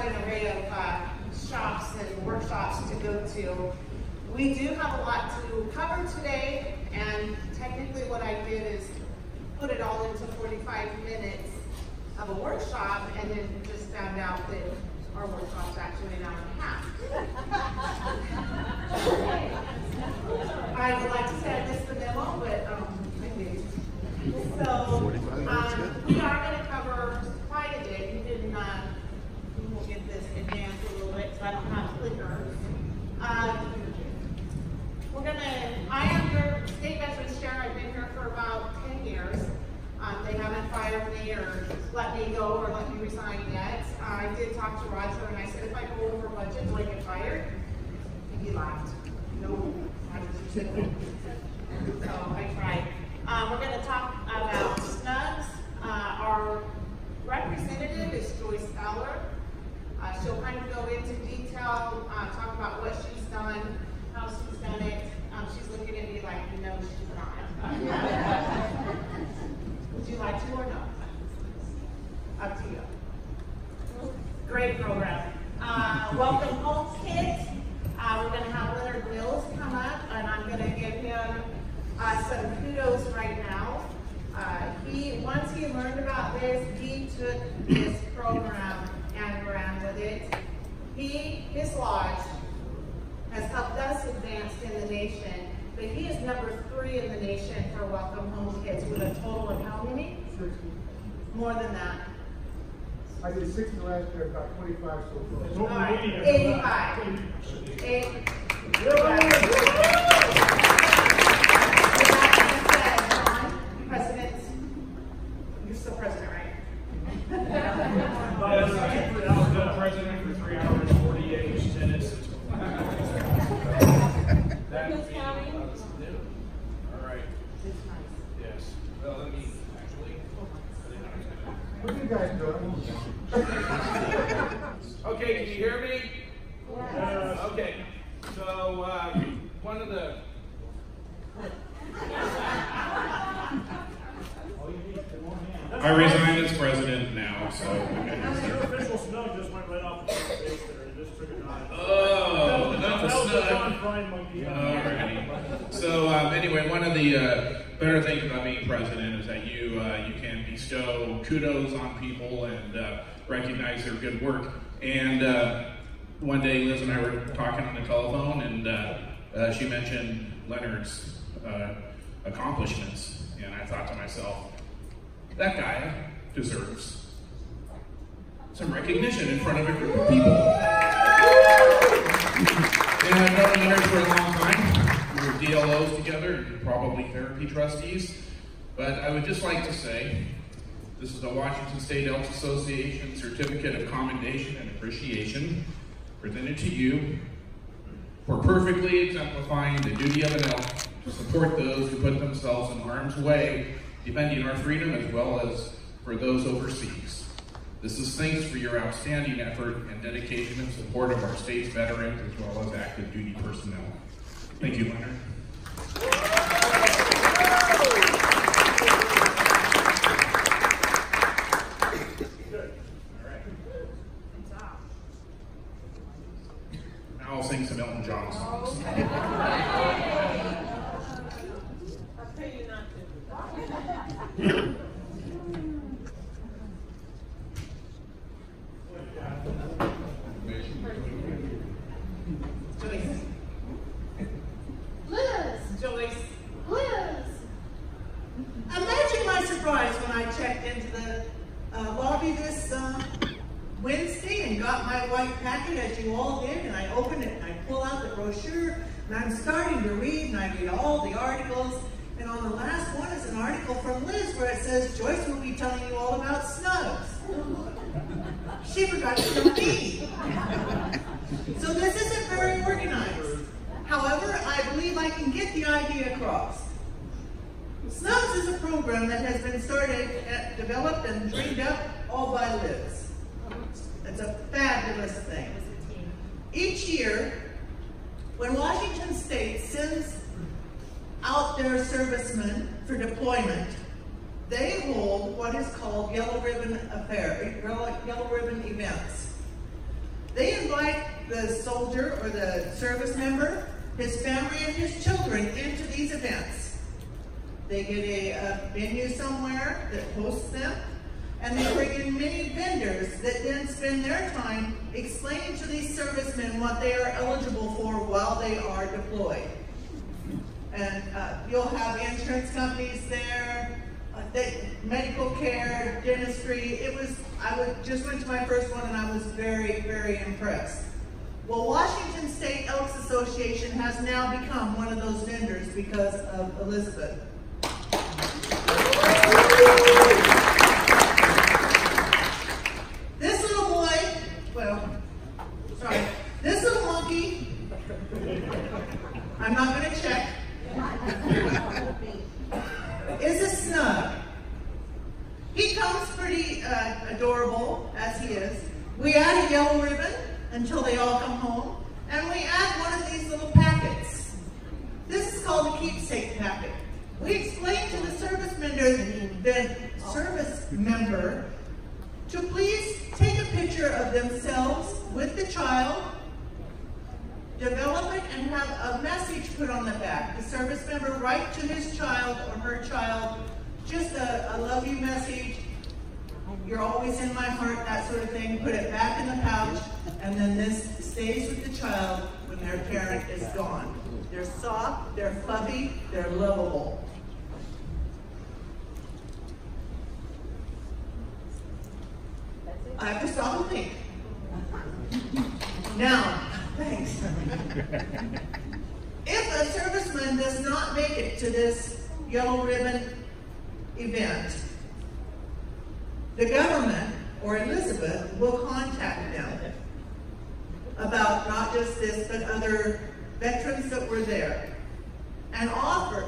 quite an array of shops and workshops to go to. We do have a lot to cover today, and technically what I did is put it all into 45 minutes of a workshop, and then just found out that our workshop's actually an hour and a half. I would like to say I missed the memo, but I did. So we are going to cover quite a bit. You didn't. We'll get this advanced a little bit, so I don't have clickers. I am your state veterans chair. I've been here for about 10 years. They haven't fired me or let me go or let me resign yet. I did talk to Roger and I said, if I go over budget, will I get fired? And he laughed. No, I just said no. So I tried. We're going to talk about SNUGS. Our representative is Joyce Fowler. She'll kind of go into detail, talk about what she's done, how she's done it. She's looking at me like, no, she's not. Would you like to or no? Up to you. Great program. Welcome home, kids. We're going to have Leonard Mills come up, and I'm going to give him some kudos right now. Once he learned about this, he took this program and ran with it. His lodge has helped us advance in the nation, but he is number 3 in the nation for Welcome Home Kids with a total of how many? 60. More than that. I did 60 last year, about 25 so far. All right, 85. President, you're still president, right? I was the president for 3 hours, 48 minutes. All right. Yes. Well, let me actually. What are you guys doing? Okay, can you hear me? Yes. Okay. So one of the. I resigned as president now, so. Your official snug just went right off the front page there. It just took a dive. Oh, not the snug. Alrighty. So anyway, one of the better things about being president is that you can bestow kudos on people and recognize their good work. And one day Liz and I were talking on the telephone, and she mentioned Leonard's accomplishments, and I thought to myself, that guy deserves some recognition in front of a group of people. And I've known Leonard for a long time. We were DLOs together, and probably therapy trustees. But I would just like to say, this is the Washington State Elks Association Certificate of Commendation and Appreciation presented to you for perfectly exemplifying the duty of an elk to support those who put themselves in harm's way, defending our freedom as well as for those overseas. This is thanks for your outstanding effort and dedication and support of our state's veterans as well as active duty personnel. Thank you, Leonard. Now I'll sing some Elton John songs. Imagine my surprise when I checked into the lobby this Wednesday and got my white packet, as you all did, and I opened it and I pull out the brochure and I'm starting to read and I read all the articles, and on the last one is an article from Liz where it says Joyce will be telling you all about SNUGS. She forgot to tell me. So this isn't very organized. However, I believe I can get the idea across. SNUGS is a program that has been developed and dreamed up all by Liz. It's a fabulous thing. Each year, when Washington State sends out their servicemen for deployment, they hold what is called Yellow Ribbon events. They invite the soldier or the service member, his family, and his children into these events. They get a venue somewhere that hosts them, and they bring in many vendors that then spend their time explaining to these servicemen what they are eligible for while they are deployed. And you'll have insurance companies there, medical care, dentistry. I just went to my first one and I was very, very impressed. Well, Washington State Elks Association has now become one of those vendors because of Elizabeth. This little boy, this little monkey, I'm not going to check, is a snug. He comes pretty adorable, as he is. We add a yellow ribbon until they all come home, and we add one of these little packets. This is called a keepsake packet. We explain to the service member to please take a picture of themselves with the child, develop it, and have a message put on the back. The service member write to his child or her child just a love you message, you're always in my heart, that sort of thing. Put it back in the pouch, and then this stays with the child when their parent is gone. They're soft, they're fluffy, they're lovable. I have to stop and think. Now, thanks. If a serviceman does not make it to this yellow ribbon event, the government or Elizabeth will contact them about not just this, but other veterans that were there, and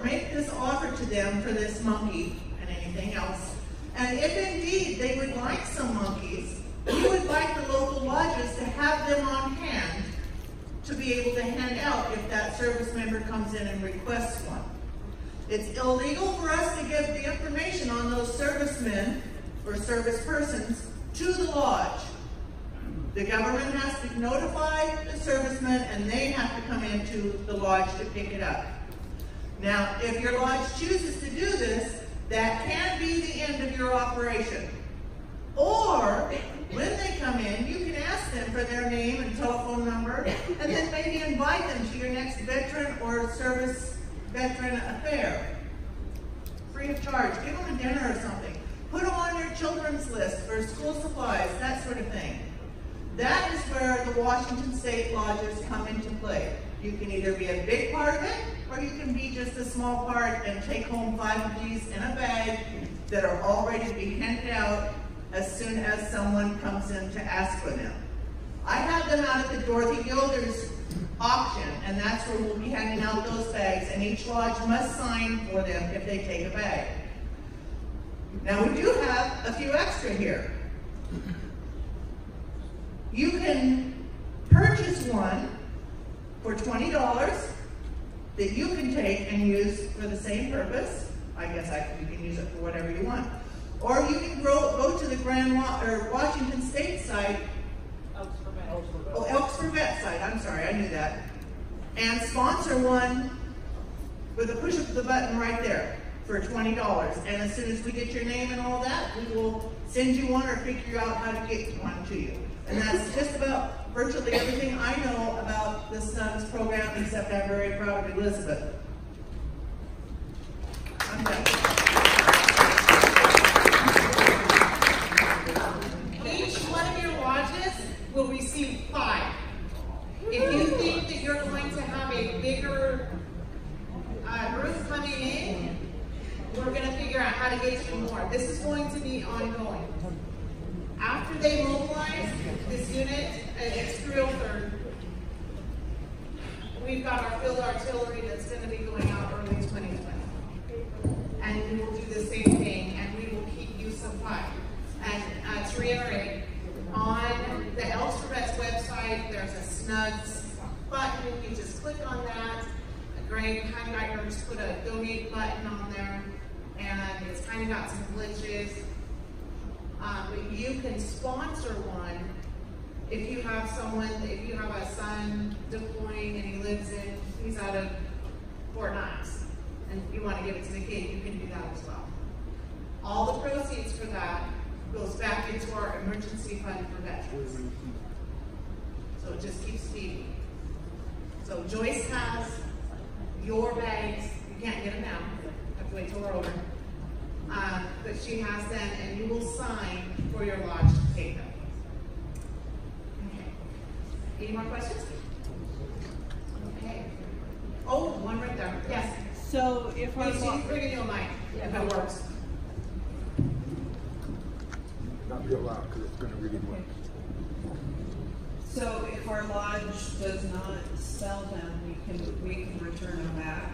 make this offer to them for this monkey and anything else. And if indeed they would like some monkeys, we would like the local lodges to have them on hand to be able to hand out if that service member comes in and requests one. It's illegal for us to give the information on those servicemen or service persons to the lodge. The government has to notify the servicemen, and they have to come into the lodge to pick it up. Now, if your lodge chooses to do this, that can be the end of your operation. Or, when they come in, you can ask them for their name and telephone number, and then maybe invite them to your next veteran or service veteran affair. Free of charge. Give them a dinner or something. Put them on your children's list for school supplies, that sort of thing. That is where the Washington State lodges come into play. You can either be a big part of it, or you can be just a small part and take home 5 of these in a bag that are all ready to be handed out as soon as someone comes in to ask for them. I have them out at the Dorothy Gilder's auction, and that's where we'll be handing out those bags, and each lodge must sign for them if they take a bag. Now, we do have a few extra here. You can purchase one for $20 that you can take and use for the same purpose. I guess you can use it for whatever you want. Or you can go to the Washington State site, Elks for Vet site, I'm sorry, I knew that, and sponsor one with a push of the button right there for $20. And as soon as we get your name and all that, we will send you one or figure out how to get one to you. And that's just about virtually everything I know about the SNUGS program, except I'm very proud of Elizabeth. I'm done. Each one of your lodges will receive 5. If you think that you're going to have a bigger group coming in, we're going to figure out how to get you more. This is going to be ongoing. After they mobilize this unit, it's 303rd. We've got our field artillery that's going to be going out early 2020. And we will do the same thing, and we will keep you supplied. And to reiterate, on the Elks for Vets website, there's a SNUGS button. You just click on that. Greg Heimgeithner just put a donate button on there, and it's kind of got some glitches. But you can sponsor one if you have a son deploying and he's out of Fort Knox, and you want to give it to the kid, you can do that as well. All the proceeds for that goes back into our emergency fund for veterans. So it just keeps feeding. So Joyce has your bags. You can't get them now. You have to wait till we're over. But she has them, and you will sign for your lodge to take them. Okay. Any more questions? Okay. Oh, one right there. Yes. So if our She's bringing you a mic. If it works. Not real loud, because it's gonna really work. so if our lodge does not sell them, we can return them back.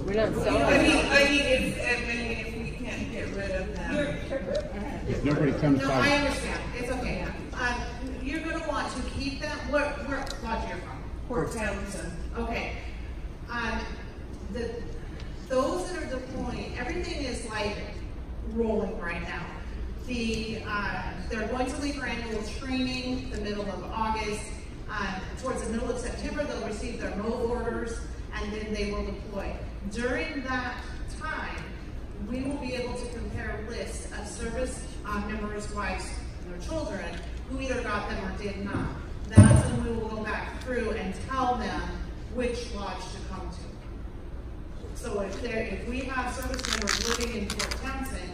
We're not selling. I mean, if we can't get rid of them. If nobody comes No, by. I understand. It's okay. You're going to want to keep them. Where lodge you're from? Port Townsend. Okay. Those that are deploying, everything is like rolling right now. They're going to leave for annual training the middle of August. Towards the middle of September, they'll receive their MO orders, and then they will deploy. During that time, we will be able to compare lists of service members' wives and their children who either got them or did not. That's when we will go back through and tell them which lodge to come to. So if we have service members living in Fort Townsend,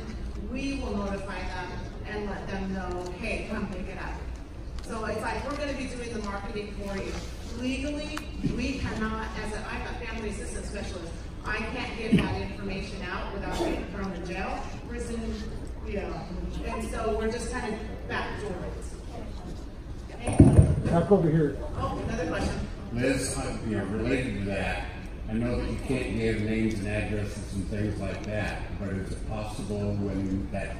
we will notify them and let them know, hey, come pick it up. So it's like we're going to be doing the marketing for you. Legally, we cannot, I'm a family assistance specialist, I can't give that information out without being thrown in jail, prison, and so we're just kind of backdoor it. Okay? Back over here. Oh, another question. Liz, related to that, I know that you can't give names and addresses and things like that, but is it possible when that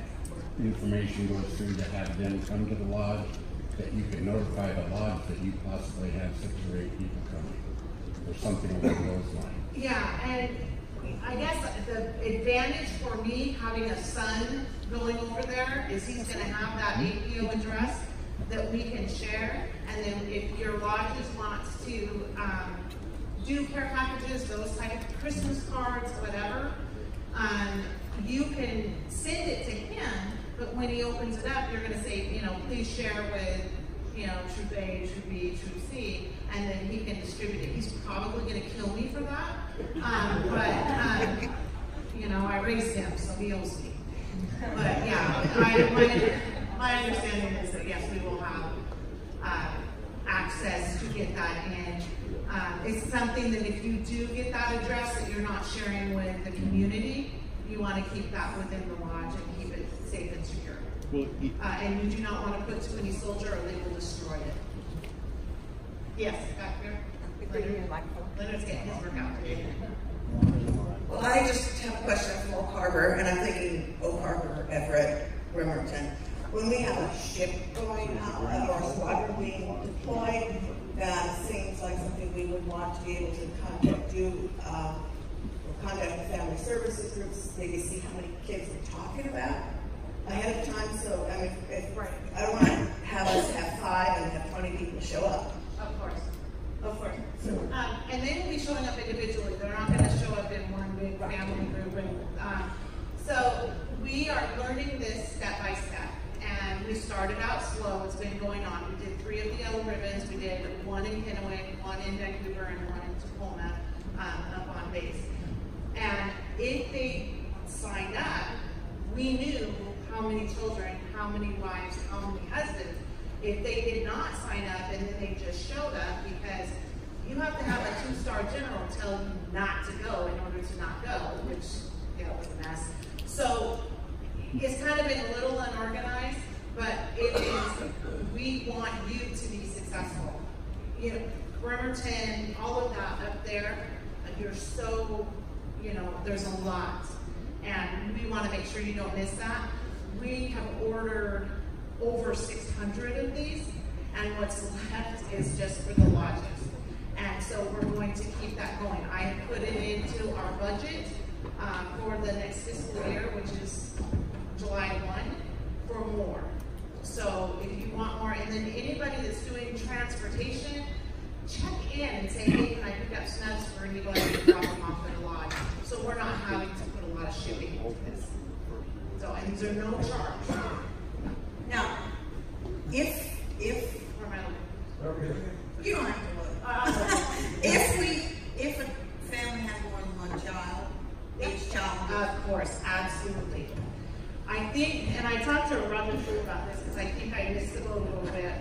information goes through to have them come to the lodge, that you could notify the lodge that you possibly have 6 or 8 people coming, or something along those lines? Yeah, and I guess the advantage for me having a son going over there is he's going to have that APO address that we can share, and then if your lodges want to do care packages, those type of Christmas cards, whatever, you can send it to him, but when he opens it up, you're going to say, please share with, Troop A, Troop B, Troop C, and then he can distribute it. He's probably going to kill me for that, but I raised him, so he owes me. But yeah, my understanding is that yes, we will have access to get that in. It's something that if you do get that address that you're not sharing with the community, you want to keep that within the lodge and keep it safe and secure. Well, And you do not want to put too many soldier or they will destroy it. Yes, back here. Leonard's getting his work out. Well, I just have a question from Oak Harbor, and I'm thinking Oak Harbor, Everett, Bremerton. When we have a ship going out or a squadron being deployed, that seems like something we would want to be able to contact you, contact the family services groups, maybe see how many kids we're talking about ahead of time. So, I mean, I don't want to have us have 5 and have 20 people show up. Of course. And they will be showing up individually. They're not going to show up in one big family group. So we are learning this step by step. And we started out slow. It's been going on. We did 3 of the yellow ribbons. We did 1 in Kennewick, 1 in Vancouver, and 1 in Tacoma up on base. And if they signed up, we knew how many children, how many wives, how many husbands. If they did not sign up and then they just showed up, because you have to have a 2-star general tell you not to go in order to not go, which was a mess. So it's kind of been a little unorganized, but it is, we want you to be successful. Bremerton, all of that up there, you're so, there's a lot. And we want to make sure you don't miss that. We have ordered over 600 of these, and what's left is just for the lodges. And so we're going to keep that going. I have put it into our budget for the next fiscal year, which is July 1, for more. So if you want and then anybody that's doing transportation, check in and say, hey, can I pick up SNUGS for anybody to drop them off at a lodge? So we're not having to put a lot of shipping into this. So, and these are no charge. Now, if For my you don't have to look. If a family has more than one child, each child. Of course, absolutely. I think, and I talked to Roger Fu about this because I think I missed the boat a little bit.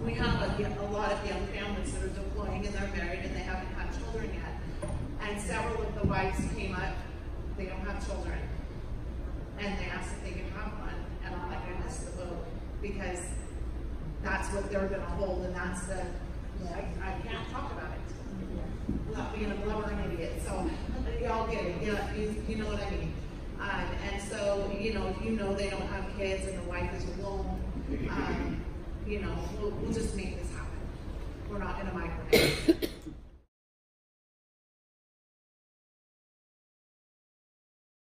We have a lot of young families that are deploying and they're married and they haven't had children yet. And several of the wives came up, they don't have children. And they asked if they could have one. And I'm like, I missed the boat because that's what they're going to hold and that's the, I can't talk about it without being a blubbering idiot. So y'all get it. Yeah, you know what I mean. And so, you know they don't have kids and the wife is alone. We'll just make this happen.